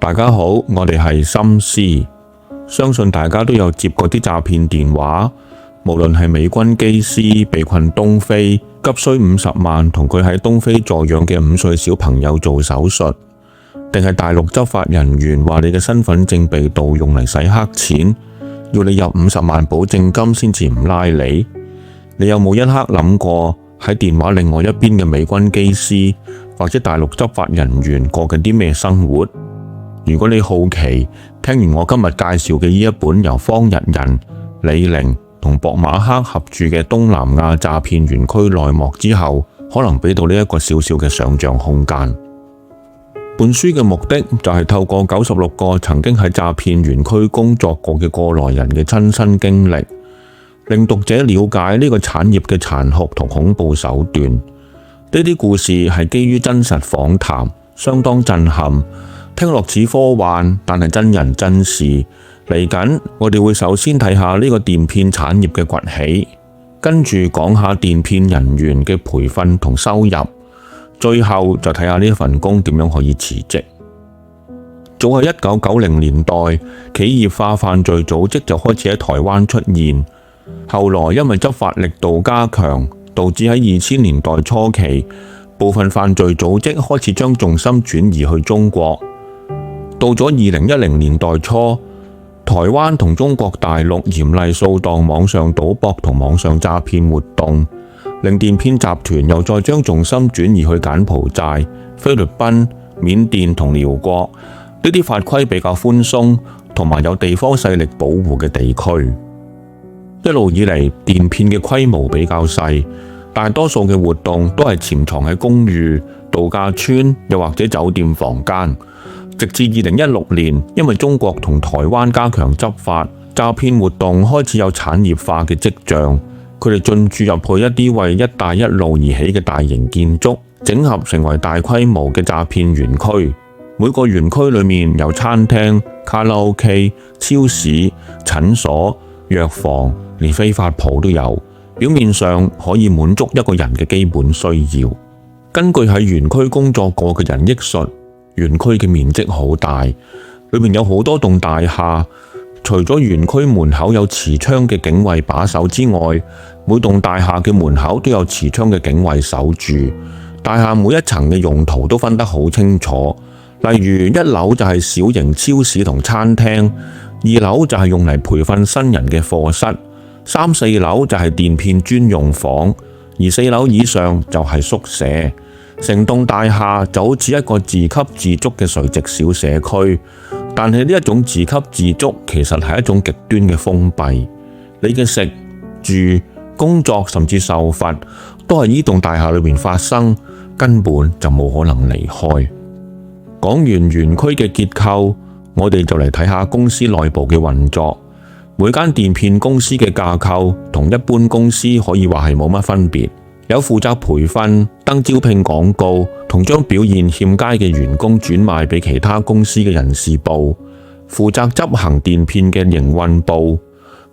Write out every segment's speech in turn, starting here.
大家好，我哋係心思，相信大家都有接過啲詐騙電話，無論係美軍機師被困東非，急需50萬同佢喺東非助養嘅5歲小朋友做手術，定係大陸執法人員話你嘅身份證被盜用嚟洗黑錢，要你入50萬保證金先至唔拉你？你有冇一刻諗過喺電話另外一邊嘅美軍機師或者大陸執法人員過緊啲咩生活？如果你好奇，聽完我今日介紹嘅呢一本由方日仁、李寧同博馬克合著嘅東南亞詐騙園區內幕之後，可能俾到呢一個小小嘅想象空間。本書嘅目的就係透過96個曾經喺詐騙園區工作過嘅過來人嘅親身經歷，令讀者了解呢個產業嘅殘酷同恐怖手段。呢啲故事係基於真實訪談，相當震撼。聽落似科幻，但係真人真事。嚟緊我哋會首先睇下呢個電騙產業嘅崛起，跟住講下電騙人員嘅培訓同收入，最後就睇下呢一份工點樣可以辭職。早喺1990年代，企業化犯罪組織就開始喺台灣出現，後來因為執法力度加強，導致喺2000年代初期，部分犯罪組織開始將重心轉移去中國。到咗2010年代初，台灣同中國大陸嚴厲掃蕩網上賭博同網上詐騙活動，令電騙集團又再將重心轉移去柬埔寨、菲律賓、緬甸同寮國呢啲法規比較寬鬆同埋有地方勢力保護嘅地區。一路以嚟，電騙嘅規模比較細，大多數嘅活動都係潛藏喺公寓、度假村又或者酒店房間。直至2016年，因為中國同台灣加強執法，詐騙活動開始有產業化嘅跡象。佢哋進駐入去一啲為一帶一路而起嘅大型建築，整合成為大規模嘅詐騙園區。每個園區裏面有餐廳、卡拉 OK、超市、診所、藥房，連非法鋪都有。表面上可以滿足一個人嘅基本需要。根據喺園區工作過嘅人憶述，園區嘅面積好大，裏面有好多棟大廈。除咗園區門口有持槍嘅警衛把守之外，每棟大廈嘅門口都有持槍嘅警衛守住。大廈每一層嘅用途都分得好清楚，例如1樓就係小型超市同餐廳，2樓就係用嚟培訓新人嘅課室，3、4樓就係電騙專用房，而4樓以上就係宿舍。成棟大廈就好似一個自給自足嘅垂直小社區，但係呢一種自給自足其實係一種極端嘅封閉。你嘅食、住、工作甚至受罰都係呢棟大廈裏面發生，根本就冇可能離開。講完園區嘅結構，我哋就嚟睇下公司內部嘅運作。每間電騙公司嘅架構同一般公司可以話係冇乜分別。有負責培訓、登招聘廣告同將表現欠佳嘅員工轉賣俾其他公司嘅人事部，負責執行電騙嘅營運部，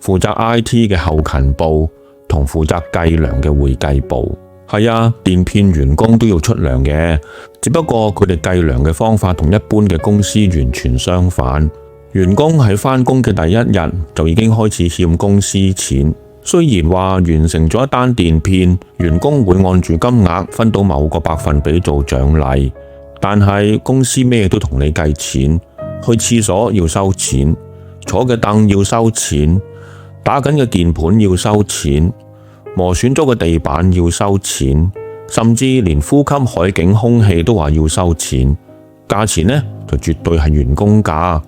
負責 IT 嘅後勤部同負責計糧嘅會計部。係啊，電騙員工都要出糧嘅，只不過佢哋計糧嘅方法同一般嘅公司完全相反。員工喺返工嘅第一日就已經開始欠公司錢。雖然話完成咗一單電騙，員工會按住金額分到某個百分比做獎勵，但係公司咩都同你計錢，去廁所要收錢，坐嘅凳要收錢，打緊嘅鍵盤要收錢，磨損咗嘅地板要收錢，甚至連呼吸海景空氣都話要收錢。價錢呢就絕對係員工價，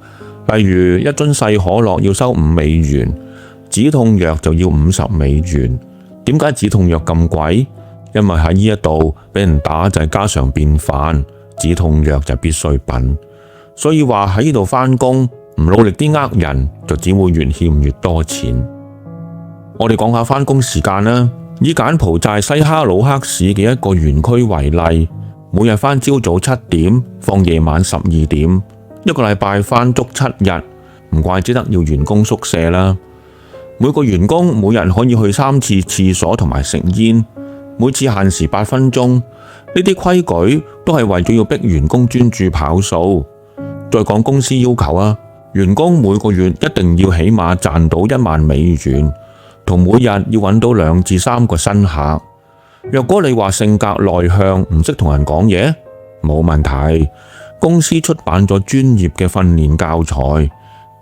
例如一樽細可樂要收5美元。止痛藥就要50美元，點解止痛藥咁貴？因為喺呢一度俾人打就係家常便飯，止痛藥就係必需品。所以話喺呢度返工唔努力啲呃人，就只會越欠越多錢。我哋講下返工時間啦，以柬埔寨西哈努克市嘅一個園區為例，每日返朝早7點，放夜晚12點，一個禮拜返足7日，唔怪之得要員工宿舍啦。每個員工每日可以去3次廁所同埋食煙，每次限時8分鐘。呢啲規矩都係為咗要逼員工專注跑數。再講公司要求啊，員工每個月一定要起碼賺到$10,000，同每日要揾到2至3個新客。若果你話性格內向，唔識同人講嘢，冇問題。公司出版咗專業嘅訓練教材，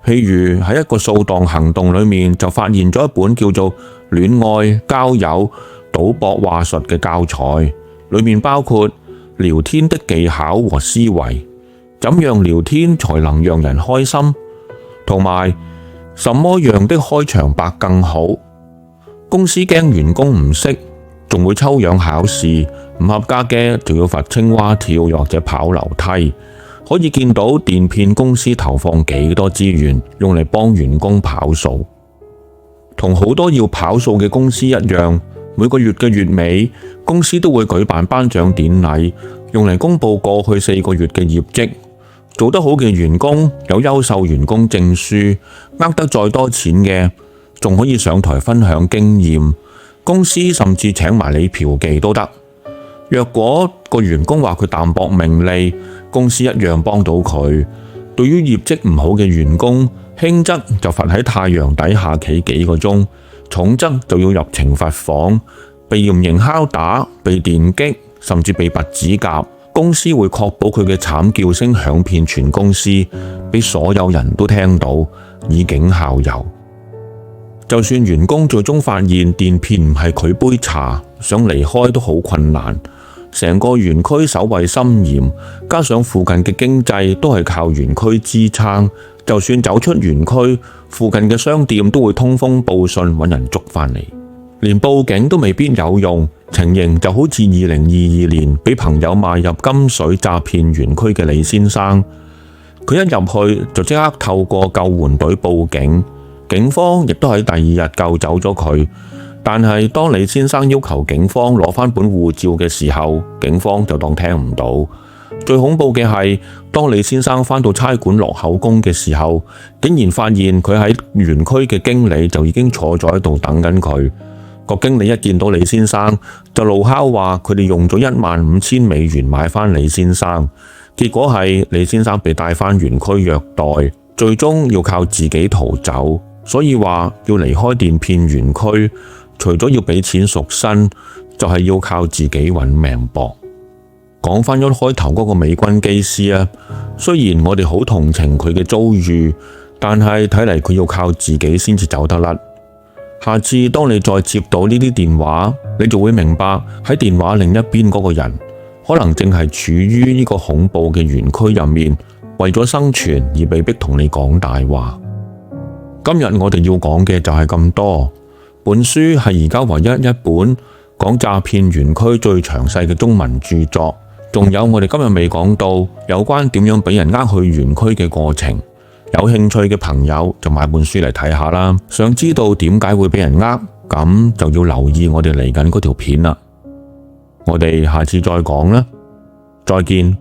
譬如喺一個掃蕩行動裏面就發現咗一本叫做戀愛、交友、賭博話術嘅教材，裏面包括聊天的技巧和思維，怎樣聊天才能讓人開心，同埋什麼樣的開場白更好。公司驚員工唔識，仲會抽樣考試，唔合格嘅就要罰青蛙跳或者跑樓梯。可以見到電騙公司投放幾多資源用嚟幫員工跑數。同好多要跑數嘅公司一樣，每個月嘅月尾，公司都會舉辦頒獎典禮，用嚟公布過去4個月嘅業績。做得好嘅員工有優秀員工證書，呃得再多錢嘅仲可以上台分享經驗。公司甚至請埋你嫖妓都得。若果個員工話佢淡薄名利，公司一樣幫到佢。對於業績唔好嘅員工，輕則就罰喺太陽底下企幾個鐘，重則就要入懲罰房，被嚴刑拷打、被電擊，甚至被拔指甲。公司會確保佢嘅慘叫聲響遍全公司，俾所有人都聽到，以儆效尤。就算員工最終發現電騙唔係佢杯茶，想離開都好困難。成個園區守衛森嚴，加上附近嘅經濟都係靠園區支撐，就算走出園區，附近嘅商店都會通風報信揾人捉返嚟。連報警都未必有用，情形就好似2022年俾朋友賣入金水詐騙園區嘅李先生。佢一入去就即刻透過救援隊報警，警方亦都喺第2日救走咗佢。但係當李先生要求警方攞返本護照嘅時候，警方就當聽唔到。最恐怖嘅係，當李先生返到差館落口供嘅時候，竟然發現佢喺園區嘅經理就已經坐咗喺度等緊佢。個經理一見到李先生就怒敲話佢哋用咗$15,000買返李先生，結果係李先生被帶返園區虐待，最終要靠自己逃走。所以話要離開電騙園區，除咗要俾錢贖身，就係要靠自己揾命搏。講返一開頭嗰個美軍機師啊，雖然我哋好同情佢嘅遭遇，但係睇嚟佢要靠自己先至走得甩。下次當你再接到呢啲電話，你就會明白喺電話另一邊嗰個人，可能正係處於呢個恐怖嘅園區入面，為咗生存而被逼同你講大話。今日我哋要講嘅就係咁多。本書係而家唯一一本講詐騙園區最詳細嘅中文著作，仲有我哋今日未講到有關點樣俾人呃去園區嘅過程。有興趣嘅朋友就買本書嚟睇下啦。想知道點解會俾人呃，咁就要留意我哋嚟緊嗰條片啦。我哋下次再講啦，再見。